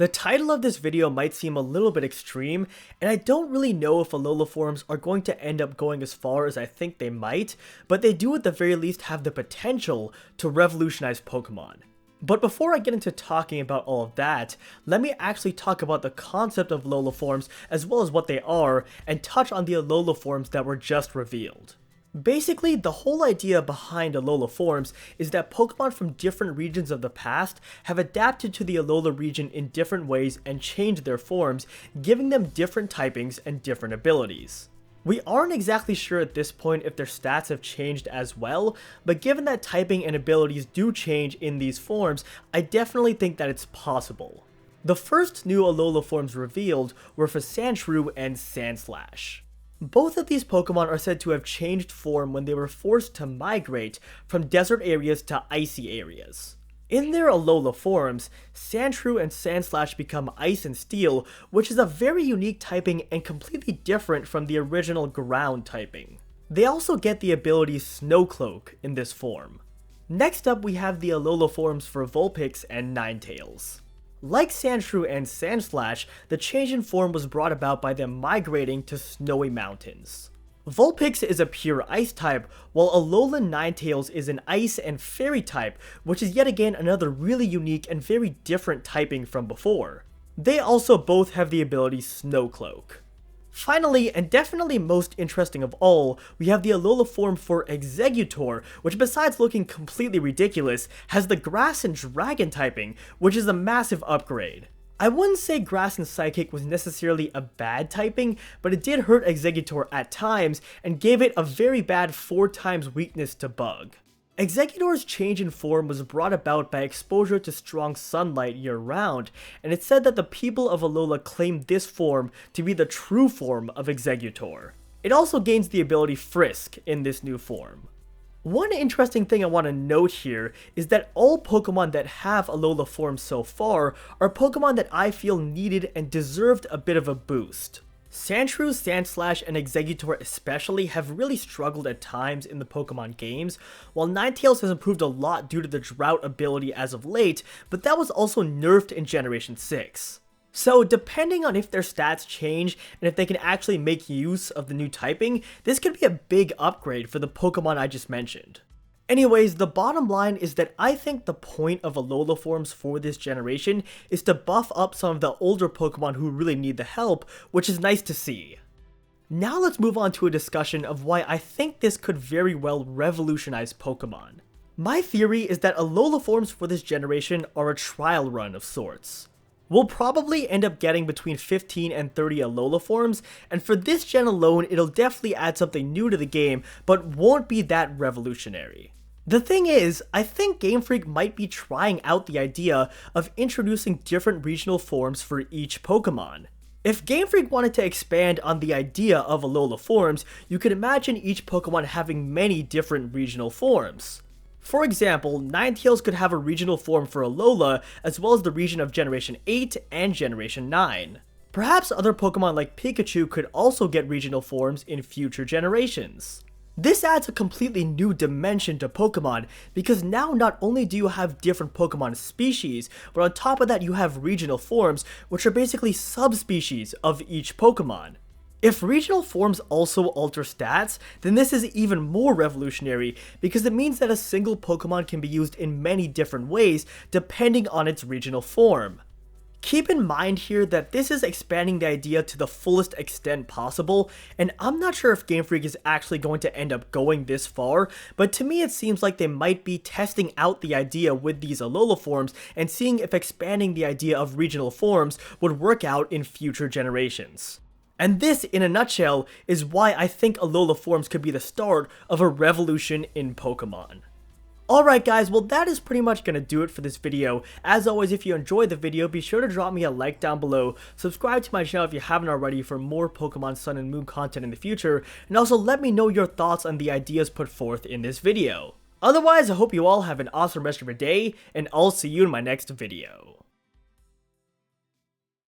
The title of this video might seem a little bit extreme, and I don't really know if Alola Forms are going to end up going as far as I think they might, but they do at the very least have the potential to revolutionize Pokemon. But before I get into talking about all of that, let me actually talk about the concept of Alola Forms as well as what they are, and touch on the Alola Forms that were just revealed. Basically, the whole idea behind Alola Forms is that Pokemon from different regions of the past have adapted to the Alola region in different ways and changed their forms, giving them different typings and different abilities. We aren't exactly sure at this point if their stats have changed as well, but given that typing and abilities do change in these forms, I definitely think that it's possible. The first new Alola Forms revealed were for Sandshrew and Sandslash. Both of these Pokemon are said to have changed form when they were forced to migrate from desert areas to icy areas. In their Alola forms, Sandshrew and Sandslash become Ice and Steel, which is a very unique typing and completely different from the original Ground typing. They also get the ability Snowcloak in this form. Next up, we have the Alola forms for Vulpix and Ninetales. Like Sandshrew and Sandslash, the change in form was brought about by them migrating to snowy mountains. Vulpix is a pure ice type, while Alola Ninetales is an ice and fairy type, which is yet again another really unique and very different typing from before. They also both have the ability Snowcloak. Finally, and definitely most interesting of all, we have the Alola form for Exeggutor, which besides looking completely ridiculous, has the Grass and Dragon typing, which is a massive upgrade. I wouldn't say Grass and Psychic was necessarily a bad typing, but it did hurt Exeggutor at times, and gave it a very bad 4x weakness to Bug. Exeggutor's change in form was brought about by exposure to strong sunlight year-round, and it's said that the people of Alola claim this form to be the true form of Exeggutor. It also gains the ability Frisk in this new form. One interesting thing I want to note here is that all Pokemon that have Alola forms so far are Pokemon that I feel needed and deserved a bit of a boost. Sandshrew, Sandslash, and Exeggutor especially have really struggled at times in the Pokemon games, while Ninetales has improved a lot due to the Drought ability as of late, but that was also nerfed in Generation 6. So depending on if their stats change and if they can actually make use of the new typing, this could be a big upgrade for the Pokemon I just mentioned. Anyways, the bottom line is that I think the point of Alola forms for this generation is to buff up some of the older Pokemon who really need the help, which is nice to see. Now let's move on to a discussion of why I think this could very well revolutionize Pokemon. My theory is that Alola forms for this generation are a trial run of sorts. We'll probably end up getting between 15 and 30 Alola forms, and for this gen alone, it'll definitely add something new to the game, but won't be that revolutionary. The thing is, I think Game Freak might be trying out the idea of introducing different regional forms for each Pokemon. If Game Freak wanted to expand on the idea of Alola forms, you could imagine each Pokemon having many different regional forms. For example, Ninetales could have a regional form for Alola, as well as the region of Generation 8 and Generation 9. Perhaps other Pokemon like Pikachu could also get regional forms in future generations. This adds a completely new dimension to Pokemon, because now not only do you have different Pokemon species, but on top of that you have regional forms, which are basically subspecies of each Pokemon. If regional forms also alter stats, then this is even more revolutionary, because it means that a single Pokemon can be used in many different ways depending on its regional form. Keep in mind here that this is expanding the idea to the fullest extent possible, and I'm not sure if Game Freak is actually going to end up going this far, but to me it seems like they might be testing out the idea with these Alola forms and seeing if expanding the idea of regional forms would work out in future generations. And this, in a nutshell, is why I think Alola forms could be the start of a revolution in Pokemon. Alright guys, well that is pretty much gonna do it for this video. As always, if you enjoyed the video, be sure to drop me a like down below, subscribe to my channel if you haven't already for more Pokemon Sun and Moon content in the future, and also let me know your thoughts on the ideas put forth in this video. Otherwise, I hope you all have an awesome rest of your day, and I'll see you in my next video.